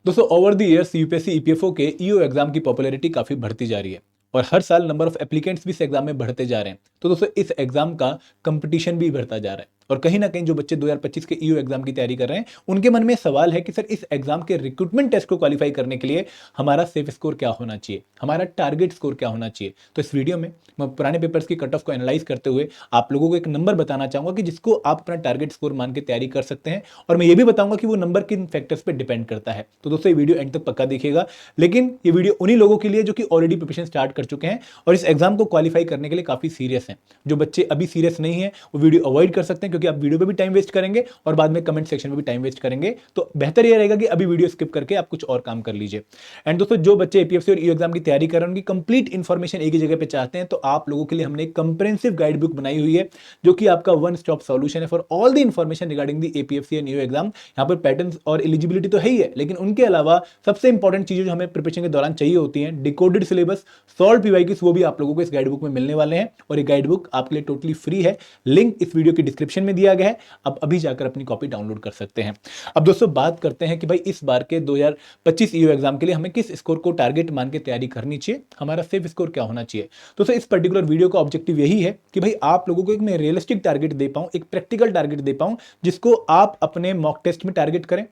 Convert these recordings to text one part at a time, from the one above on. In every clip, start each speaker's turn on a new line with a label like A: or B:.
A: दोस्तों over the years UPSC EPFO के EO exam की पॉपुलैरिटी काफी बढ़ती जा रही है और हर साल नंबर ऑफ एप्लीकेंट्स भी इस एग्जाम में बढ़ते जा रहे हैं। तो दोस्तों इस एग्जाम का कंपटीशन भी बढ़ता जा रहा है और कहीं ना कहीं जो बच्चे 2025 के ईओ एग्जाम की तैयारी कर रहे हैं उनके मन में सवाल है कि सर इस एग्जाम के रिक्रूटमेंट टेस्ट को क्वालिफाई करने के लिए हमारा सेफ स्कोर क्या होना चाहिए, हमारा टारगेट स्कोर क्या होना चाहिए। तो इस वीडियो में मैं पुराने पेपर्स की कट ऑफ को एनालाइज करते हुए आप लोगों को एक नंबर बताना चाहूंगा कि जिसको आप अपना टारगेट स्कोर मान के तैयारी कर सकते हैं और मैं ये भी बताऊंगा कि वो नंबर किन फैक्टर्स पे डिपेंड करता है। तो दोस्तों ये वीडियो एंड तक पक्का देखिएगा, लेकिन ये वीडियो उन्हीं लोगों के लिए जो कि ऑलरेडी प्रिपरेशन स्टार्ट कर चुके हैं और इस एग्जाम को क्वालिफाई करने के लिए काफी सीरियस हैं। जो बच्चे अभी सीरियस नहीं है वो वीडियो अवॉइड कर सकते हैं क्योंकि आप वीडियो पे भी टाइम वेस्ट करेंगे और बाद में कमेंट सेक्शन में भी टाइम वेस्ट करेंगे। तो बेहतर यह रहेगा कि अभी वीडियो स्किप करके आप कुछ और काम कर लीजिए। एंड दोस्तों जो बच्चे एपीएफसी और ईओ एग्जाम की तैयारी कर रहे हैं उनकी कंप्लीट इन्फॉर्मेशन एक ही जगह पे चाहते हैं तो आप लोगों के लिए हमने एक कंप्रेहेंसिव गाइड बुक बनाई हुई है जो कि आपका वन स्टॉप सॉल्यूशन है for all the information regarding the APFC and EO exam. यहाँ पर पैटर्न्स और एलिजिबिलिटी तो है ही है, लेकिन उनके अलावा सबसे इंपॉर्टेंट चीजें जो हमें प्रिपरेशन के दौरान चाहिए होती हैं, डिकोडेड सिलेबस, सॉल्व पीवाईक्यूज, वो भी आप लोगों को इस गाइड बुक में मिलने वाले हैं और ये गाइड बुक आपके लिए टोटली फ्री है। लिंक इस वीडियो की डिस्क्रिप्शन में दिया गया है, आप अभी जाकर अपनी कॉपी डाउनलोड कर सकते हैं। अब दोस्तों बात करते हैं कि भाई इस बार के 2025 ईओ एग्जाम के लिए हमें किस स्कोर को टारगेट मान के तैयारी करनी चाहिए, हमारा सेफ स्कोर क्या होना चाहिए। दोस्तों इस पर्टिकुलर वीडियो का ऑब्जेक्टिव यही है कि भाई आप लोगों को एक मैं रियलिस्टिक टारगेट दे पाऊं, एक प्रैक्टिकल टारगेट दे पाऊं जिसको आप अपने मॉक टेस्ट में टारगेट करें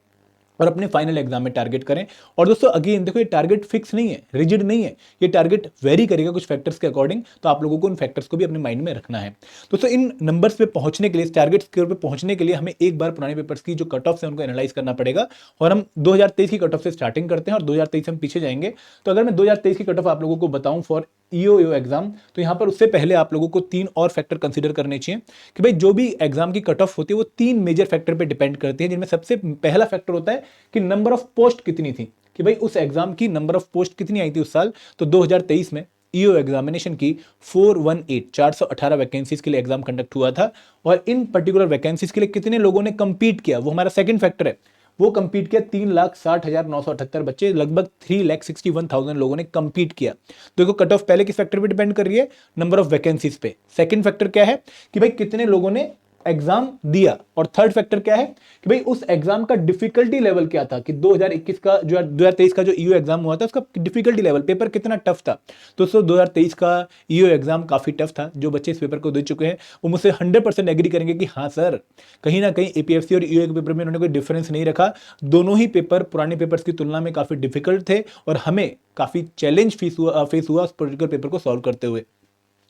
A: और अपने फाइनल एग्जाम में टारगेट करें। और दोस्तों अगेन देखो ये टारगेट फिक्स नहीं है, रिजिड नहीं है, ये टारगेट वेरी करेगा कुछ फैक्टर्स के अकॉर्डिंग, तो आप लोगों को उन फैक्टर्स को भी अपने माइंड में रखना है। दोस्तों इन नंबर्स पे पहुंचने के लिए, टारगेट स्कोर पे पहुंचने के लिए हमें एक बार पुराने पेपर्स की जो कट ऑफ है उनको एनालाइज करना पड़ेगा और हम 2023 की कट ऑफ से स्टार्टिंग करते हैं और 2023 से हम पीछे जाएंगे। तो अगर मैं 2023 की कट ऑफ आप लोगों को बताऊं फॉर ईओ एग्जाम, तो यहां पर उससे पहले आप लोगों को तीन और फैक्टर कंसीडर करने चाहिए कि भाई जो भी एग्जाम की कट ऑफ होती है वो तीन मेजर फैक्टर पे डिपेंड करती है, जिनमें सबसे पहला फैक्टर होता है कि नंबर ऑफ पोस्ट कितनी थी, कि भाई उस एग्जाम की नंबर ऑफ पोस्ट कितनी आई थी उस साल। तो 2023 में ईओ एग्जामिनेशन की 418 वैकेंसीज के लिए एग्जाम कंडक्ट हुआ था और इन पर्टिकुलर वैकेंसीज के लिए कितने लोगों ने कंपीट किया वो हमारा सेकंड फैक्टर है। वो कंपीट किया 3,60,978 बच्चे, लगभग 3,61,000 लोगों ने कंपीट किया। तो देखो कट ऑफ पहले किस फैक्टर पे डिपेंड कर रही है, नंबर ऑफ वैकेंसीज पे। सेकंड फैक्टर क्या है कि भाई कितने लोगों ने एग्जाम दिया और थर्ड फैक्टर क्या है कि भाई उस एग्जाम का डिफिकल्टी लेवल क्या था, कि 2021 का जो 2023 का जो ईओ एग्जाम हुआ था उसका डिफिकल्टी लेवल, पेपर कितना टफ था। तो दोस्तों 2023 का ईओ एग्जाम काफी टफ था। जो बच्चे इस पेपर को दे चुके हैं वो मुझसे 100% एग्री करेंगे कि हाँ सर, कहीं ना कहीं एपीएफसी और ईओ के पेपर में उन्होंने कोई डिफरेंस नहीं रखा। दोनों ही पेपर पुराने पेपर्स की तुलना में काफी डिफिकल्ट थे और हमें काफी चैलेंज फेस हुआ उस पर्टिकुलर पेपर को सॉल्व करते हुए।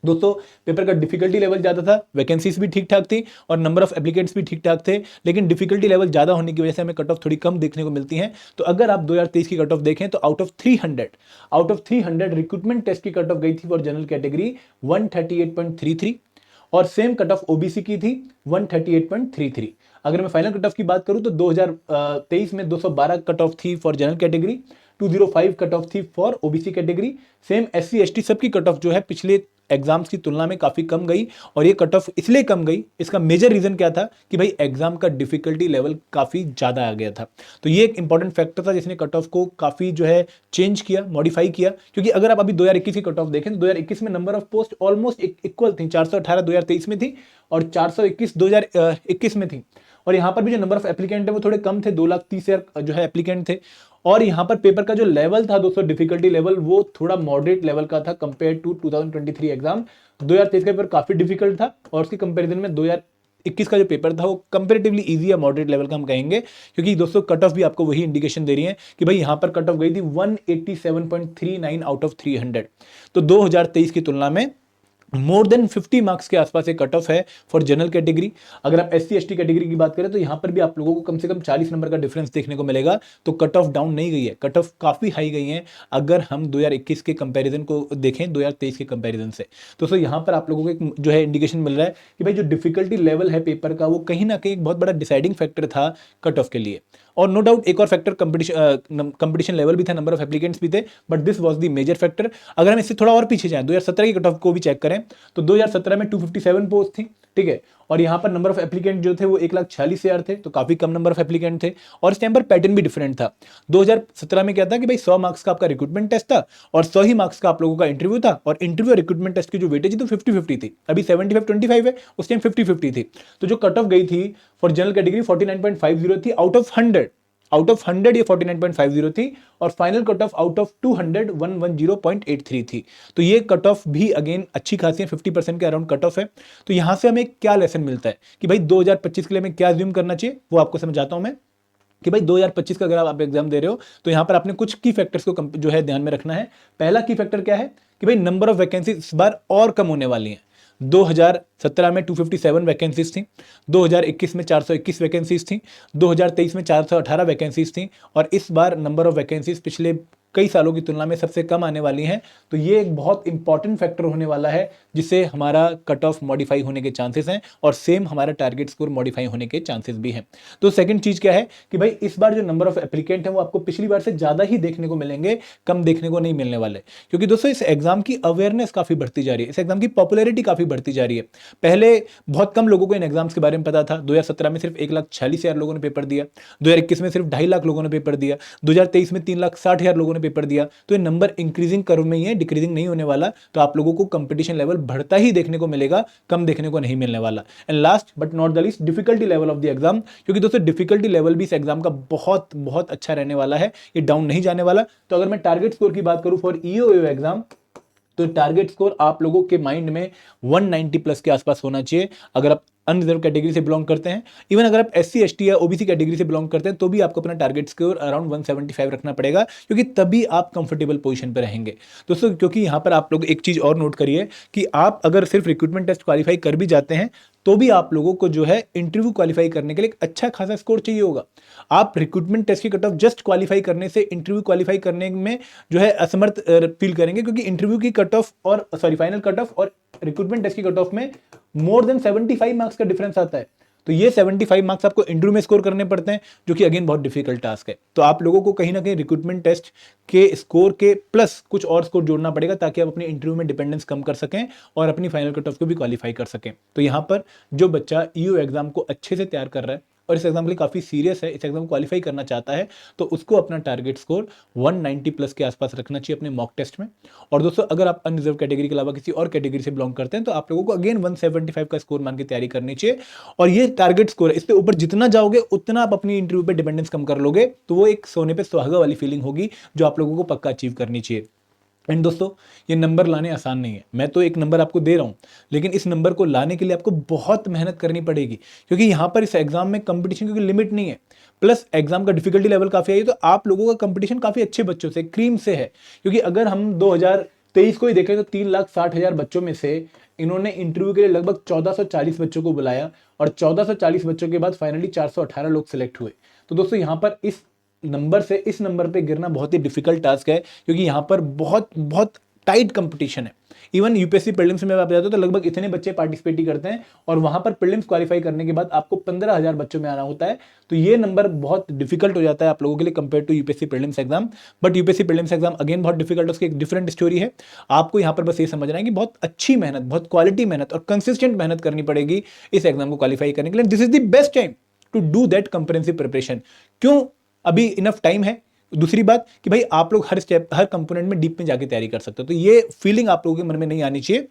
A: दोस्तों पेपर का डिफिकल्टी लेवल ज्यादा था, वैकेंसीज भी ठीक ठाक थी और नंबर ऑफ एप्लीकेंट्स भी ठीक ठाक थे, लेकिन डिफिकल्टी लेवल ज्यादा होने की वजह से हमें कट ऑफ थोड़ी कम देखने को मिलती है। तो अगर आप 2023 की कट ऑफ देखें तो आउट ऑफ 300 रिक्रूटमेंट टेस्ट की कट ऑफ गई थी फॉर जनरल कैटेगरी 138.33 और सेम कट ऑफ ओबीसी की थी 138.33। अगर मैं फाइनल कट ऑफ की बात करूं तो 2023 में 212 कट ऑफ थी for general category, 205 cut off थी for OBC category. Same SC ST सबकी कट ऑफ जो है पिछले एग्जाम्स की तुलना में काफी कम गई और ये कट ऑफ इसलिए कम गई, इसका मेजर रीजन क्या था कि भाई एग्जाम का डिफिकल्टी लेवल काफी ज्यादा आ गया था। तो ये एक इंपॉर्टेंट फैक्टर था जिसने कट ऑफ को काफी जो है चेंज किया, मॉडिफाई किया। क्योंकि अगर आप अभी 2021 की कट ऑफ देखें तो 2021 में number of post almost equal थी, 418 2023 में थी और 421 2021 में थी। और यहाँ पर भी जो नंबर ऑफ एप्लीकेंट है वो थोड़े कम थे, 2,30,000 जो है एप्लीकेंट थे। और यहाँ पर पेपर का जो लेवल था दोस्तों, डिफिकल्टी लेवल, वो थोड़ा मॉडरेट लेवल का था कंपेयर टू 2023 एग्जाम। 2023 का पेपर काफी डिफिकल्ट था और उसके कंपैरिजन में 2021 का जो पेपर था वो कंपैरेटिवली इजी या मॉडरेट लेवल का हम कहेंगे, क्योंकि दोस्तों कट ऑफ भी आपको वही इंडिकेशन दे रही है कि भाई यहाँ पर कट ऑफ गई थी 187.39 आउट ऑफ 300। तो 2023 की तुलना में मोर देन 50 मार्क्स के आसपास एक कट ऑफ है फॉर जनरल कैटेगरी। अगर आप एससी एसटी कैटेगरी की बात करें तो यहां पर भी आप लोगों को कम से कम 40 नंबर का डिफरेंस देखने को मिलेगा। तो कट ऑफ डाउन नहीं गई है, कट ऑफ काफी हाई गई है अगर हम 2021 के कंपैरिजन को देखें 2023 के कंपैरिजन से। तो सो यहां पर आप लोगों को एक जो है इंडिकेशन मिल रहा है कि भाई जो डिफिकल्टी लेवल है पेपर का वो कहीं ना कहीं एक बहुत बड़ा डिसाइडिंग फैक्टर था कट ऑफ के लिए। और नो डाउट एक और फैक्टर कंपटीशन लेवल भी था, नंबर ऑफ एप्लीकेंट्स भी थे, but this was the major factor. अगर हम इससे थोड़ा और पीछे जाएं 2017 की कट ऑफ को भी चेक करें तो 2017 में 257 पोस्ट थी, ठीक है, और यहां पर नंबर ऑफ एप्लीकेंट जो थे वो 1,46,000 थे, तो काफी कम नंबर ऑफ एप्लीकेंट थे। और इस टाइम पर पैटर्न भी डिफरेंट था। 2017 में क्या था कि भाई 100 मार्क्स का आपका रिक्रूटमेंट टेस्ट था और 100 ही मार्क्स का आप लोगों का इंटरव्यू था और इंटरव्यू और रिक्रूटमेंट टेस्ट की जो वेटेज थी तो 50-50 थी। अभी 75-25 है, उस टाइम 50-50 थी। तो जो कट ऑफ गई थी फॉर जनरल कैटेगरी 49.50 थी आउट ऑफ 100, आउट ऑफ 100 ये 49.50 थी और final cut off out of 200 110.83 थी। तो ये कट ऑफ भी अगेन अच्छी खासी है, 50% के अराउंड कट ऑफ है। तो यहां से हमें क्या लेसन मिलता है कि भाई 2025 के लिए हमें क्या ज्यूम करना चाहिए, वो आपको समझाता हूं मैं कि भाई 2025 का अगर आप एग्जाम दे रहे हो तो यहां पर आपने कुछ की फैक्टर्स को जो है ध्यान में रखना है। पहला की फैक्टर क्या है कि भाई नंबर ऑफ वैकेंसी इस बार और कम होने वाली हैं। 2017 में 257 वैकेंसीज थी, 2021 में 421 वैकेंसीज थी, 2023 में 418 वैकेंसीज थी और इस बार नंबर ऑफ वैकेंसीज पिछले कई सालों की तुलना में सबसे कम आने वाली हैं। तो ये एक बहुत इंपॉर्टेंट फैक्टर होने वाला है जिससे हमारा कट ऑफ मॉडिफाई होने के चांसेस हैं और सेम हमारा टारगेट स्कोर मॉडिफाई होने के चांसेस भी हैं। तो सेकंड चीज क्या है कि भाई इस बार जो नंबर ऑफ एप्लीकेंट हैं वो आपको पिछली बार से ज्यादा ही देखने को मिलेंगे, कम देखने को नहीं मिलने वाले। क्योंकि दोस्तों इस एग्जाम की अवेयरनेस काफी बढ़ती जा रही है, इस एग्जाम की पॉपुलैरिटी काफी बढ़ती जा रही है। पहले बहुत कम लोगों को इन एग्जाम्स के बारे में पता था। 2017 में सिर्फ 1,46,000 लोगों ने पेपर दिया, 2021 में सिर्फ 2.5 लाख लोगों ने पेपर दिया, 2023 में 3,60,000 लोगों ने पेपर दिया। तो ये नंबर इंक्रीजिंग कर्व में ही है, डिक्रीजिंग नहीं होने वाला। तो आप लोगों को कंपटीशन लेवल बढ़ता ही देखने को मिलेगा, कम देखने को नहीं मिलने वाला। And last but not the least, difficulty level of the exam, क्योंकि दोस्तों डिफिकल्टी लेवल भी इस एग्जाम का बहुत बहुत अच्छा रहने वाला है, ये डाउन नहीं जाने वाला। तो अगर मैं टारगेट स्कोर की बात करूं फॉर ईओयू एग्जाम, तो टारगेट स्कोर आप लोगों के माइंड में 190 प्लस के आसपास होना चाहिए अगर आप अनरिजर्व कैटेगरी से बिलोंग करते हैं। इवन अगर आप एससी एसटी या ओबीसी कैटेगरी से बिलोंग करते हैं तो भी आपको अपना टारगेट स्कोर अराउंड 175 रखना पड़ेगा, क्योंकि तभी आप कंफर्टेबल पोजीशन पर रहेंगे दोस्तों। क्योंकि यहां पर आप लोग एक चीज और नोट करिए कि आप अगर सिर्फ रिक्रूटमेंट टेस्ट क्वालिफाई कर भी जाते हैं तो भी आप लोगों को जो है इंटरव्यू क्वालिफाई करने के लिए एक अच्छा खासा स्कोर चाहिए होगा। आप रिक्रूटमेंट टेस्ट की कट ऑफ जस्ट क्वालिफाई करने से इंटरव्यू क्वालिफाई करने में जो है असमर्थ फील करेंगे, क्योंकि इंटरव्यू की कट ऑफ और फाइनल कट ऑफ और रिक्रूटमेंट टेस्ट की कट ऑफ में मोर देन 75 मार्क्स का डिफरेंस आता है। तो ये 75 मार्क्स आपको इंटरव्यू में स्कोर करने पड़ते हैं, जो कि अगेन बहुत डिफिकल्ट टास्क है। तो आप लोगों को कहीं ना कहीं रिक्रूटमेंट टेस्ट के स्कोर के प्लस कुछ और स्कोर जोड़ना पड़ेगा ताकि आप अपने इंटरव्यू में डिपेंडेंस कम कर सकें और अपनी फाइनल कट ऑफ को भी क्वालिफाई कर सकें। तो यहां पर जो बच्चा ईओ एग्जाम को अच्छे से तैयार कर रहा है और इस एग्जाम के लिए काफी सीरियस है, इस एग्जाम को क्वालिफाई करना चाहता है, तो उसको अपना टारगेट स्कोर 190 प्लस के आसपास रखना चाहिए अपने मॉक टेस्ट में। और दोस्तों अगर आप अनरिजर्व कैटेगरी के अलावा किसी और कैटेगरी से बिलोंग करते हैं तो आप लोगों को अगेन 175 का स्कोर मान के तैयारी करनी चाहिए। और ये टारगेट स्कोर है, इससे ऊपर जितना जाओगे उतना आप अपनी इंटरव्यू पे डिपेंडेंस कम कर लोगे, तो वो एक सोने पे सुहागा वाली फीलिंग होगी जो आप लोगों को पक्का अचीव करनी चाहिए। एंड दोस्तों ये नंबर लाने आसान नहीं है, मैं तो एक नंबर आपको दे रहा हूं, लेकिन इस नंबर को लाने के लिए आपको बहुत मेहनत करनी पड़ेगी, क्योंकि यहां पर इस एग्जाम में कंपटीशन क्योंकि लिमिट नहीं है, प्लस एग्जाम का डिफिकल्टी लेवल काफी है। तो आप लोगों का कंपटीशन काफी अच्छे बच्चों से, क्रीम से है। क्योंकि अगर हम 2023 को ही देखें तो 3,60,000 बच्चों में से इन्होंने इंटरव्यू के लिए लगभग 1440 बच्चों को बुलाया और 1440 बच्चों के बाद फाइनली 418 लोग सिलेक्ट हुए। तो दोस्तों यहां पर इस नंबर से इस नंबर पे गिरना बहुत ही डिफिकल्ट टास्क है, क्योंकि यहां पर बहुत बहुत टाइट कंपटीशन है। इवन यूपीएससी प्रीलिम्स में आप जाते हो तो लगभग इतने बच्चे पार्टिसिपेट ही करते हैं और वहां पर प्रीलिम्स क्वालिफाई करने के बाद आपको 15,000 बच्चों में आना होता है। तो ये नंबर बहुत डिफिकल्ट हो जाता है आप लोगों के लिए compare to UPSC prelims exam. But UPSC prelims exam again बहुत डिफिकल्ट है, उसकी एक डिफरेंट स्टोरी है। आपको यहाँ पर बस ये समझना है कि बहुत अच्छी मेहनत, बहुत क्वालिटी मेहनत और कंसिस्टेंट मेहनत करनी पड़ेगी इस एग्जाम को क्वालिफाई करने के लिए। This is the best time to do that comprehensive preparation. क्यों? अभी इनफ टाइम है। दूसरी बात कि भाई आप लोग हर स्टेप, हर कंपोनेंट में डीप में जाके तैयारी कर सकते हो। तो ये फीलिंग आप लोगों के मन में नहीं आनी चाहिए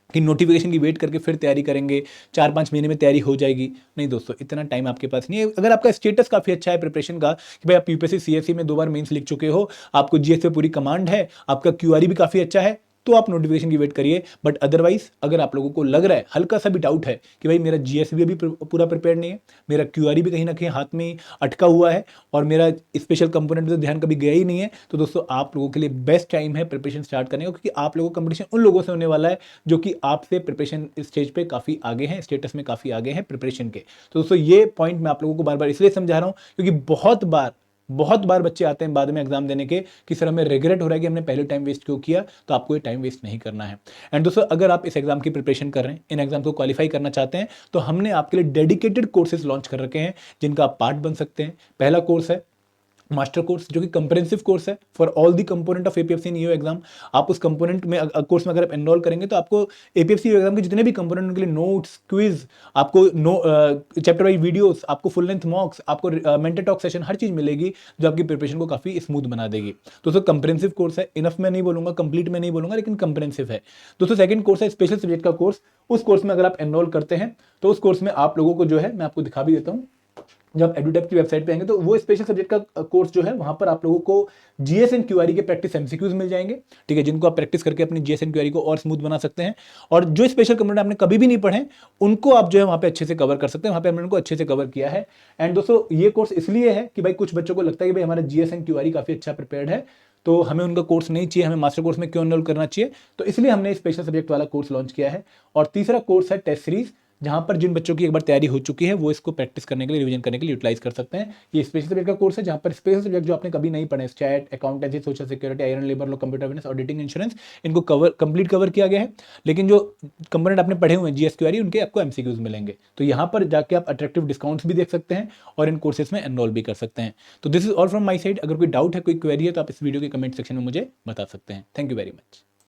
A: कि नोटिफिकेशन की वेट करके फिर तैयारी करेंगे, 4-5 महीने में तैयारी हो जाएगी। नहीं दोस्तों, इतना टाइम आपके पास नहीं है। अगर आपका स्टेटस काफी अच्छा है प्रिपरेशन का कि भाई आप यूपीएससी सीएससी में 2 बार मेंस लिख चुके हो, आपको जीएस पे पूरी कमांड है, आपका क्यूआरई भी काफी अच्छा है, तो आप नोटिफिकेशन की वेट करिए। बट अदरवाइज अगर आप लोगों को लग रहा है, हल्का सा भी डाउट है कि भाई मेरा जीएस भी अभी पूरा प्रिपेयर नहीं है, मेरा क्यूआरई भी कहीं ना कहीं हाथ में अटका हुआ है और मेरा स्पेशल कंपोनेंट में तो ध्यान कभी गया ही नहीं है, तो दोस्तों आप लोगों के लिए बेस्ट टाइम है प्रिपरेशन स्टार्ट करने का, क्योंकि आप लोगों का कंपटीशन उन लोगों से होने वाला है जो कि आपसे प्रिपरेशन स्टेज पे काफी आगे हैं, स्टेटस में काफी आगे हैं प्रिपरेशन के। तो दोस्तों ये पॉइंट मैं आप लोगों को बार बार इसलिए समझा रहा हूं क्योंकि बहुत बार बच्चे आते हैं बाद में एग्जाम देने के कि सर हमें रिग्रेट हो रहा है कि हमने पहले टाइम वेस्ट क्यों किया। तो आपको ये टाइम वेस्ट नहीं करना है। एंड दोस्तों अगर आप इस एग्जाम की प्रिपरेशन कर रहे हैं, इन एग्जाम को क्वालिफाई करना चाहते हैं, तो हमने आपके लिए डेडिकेटेड कोर्सेज लॉन्च कर रखे हैं जिनका आप पार्ट बन सकते हैं। पहला कोर्स है मास्टर कोर्स, जो कि कंप्रेहेंसिव कोर्स है for all the component of APFC in EO exam. आप उस कंपोनेंट में कोर्स में अगर आप एनरोल करेंगे तो आपको एपीएफसी एग्जाम के जितने भी कंपोनेंट उनके लिए नोट्स, क्विज, आपको चैप्टर वाइज वीडियोस, आपको फुल लेंथ मॉक्स, आपको मेंटर टॉक सेशन, हर चीज मिलेगी जो आपकी प्रिपरेशन को काफी स्मूथ बना देगी। दोस्तों कंप्रेहेंसिव कोर्स है, इनफ में नहीं बोलूंगा, कंप्लीट में नहीं बोलूंगा, लेकिन कंप्रेहेंसिव है। दोस्तों सेकंड कोर्स है स्पेशल सब्जेक्ट का कोर्स। उस कोर्स में अगर आप एनरोल करते हैं तो उस कोर्स में आप लोगों को जो है, मैं आपको दिखा भी देता हूं, जब एडुटेक की वेबसाइट पे आएंगे तो वो स्पेशल सब्जेक्ट का कोर्स जो है वहां पर आप लोगों को जीएस एंड क्यूआरई के प्रैक्टिस एमसीक्यूज मिल जाएंगे, ठीक है, जिनको आप प्रैक्टिस करके अपनी जीएस एंड क्यूआरई को और स्मूथ बना सकते हैं। और जो स्पेशल कंपोनेंट आपने कभी भी नहीं पढ़े उनको आप जो है वहां पे अच्छे से कवर कर सकते हैं, वहां पे हमने उनको अच्छे से कवर किया है। एंड दोस्तों ये कोर्स इसलिए है कि भाई कुछ बच्चों को लगता है कि भाई हमारा जीएस एंड क्यूआरई काफी अच्छा प्रिपेयर्ड है, तो हमें उनका कोर्स नहीं चाहिए, हमें मास्टर कोर्स में क्यों एनरोल करना चाहिए, तो इसलिए हमने स्पेशल सब्जेक्ट वाला कोर्स लॉन्च किया है। और तीसरा कोर्स है टेस्ट सीरीज, जहां पर जिन बच्चों की एक बार तैयारी हो चुकी है वो इसको प्रैक्टिस करने के लिए, रिवीजन करने के लिए यूटिलाइज कर सकते हैं। ये स्पेशल सब्जेक्ट का कोर्स है जहां पर स्पेशल सब्जेक्ट जो आपने कभी नहीं पढ़े, stat, accountancy, social security, iron labour law, computer business, auditing, insurance, इनको कंप्लीट कवर किया गया है। लेकिन जो कंपोनेंट आपने पढ़े हुए हैं जीएस क्यूआरई, उनके आपको एमसीक्यूज मिलेंगे, तो यहाँ पर जाके आप अट्रैक्टिव डिस्काउंट्स भी देख सकते हैं और इन कोर्सेज में एनरोल भी कर सकते हैं। तो this is all from my side. अगर कोई डाउट है, कोई क्वेरी है, तो आप इस वीडियो के कमेंट सेक्शन में मुझे बता सकते हैं। Thank you very much.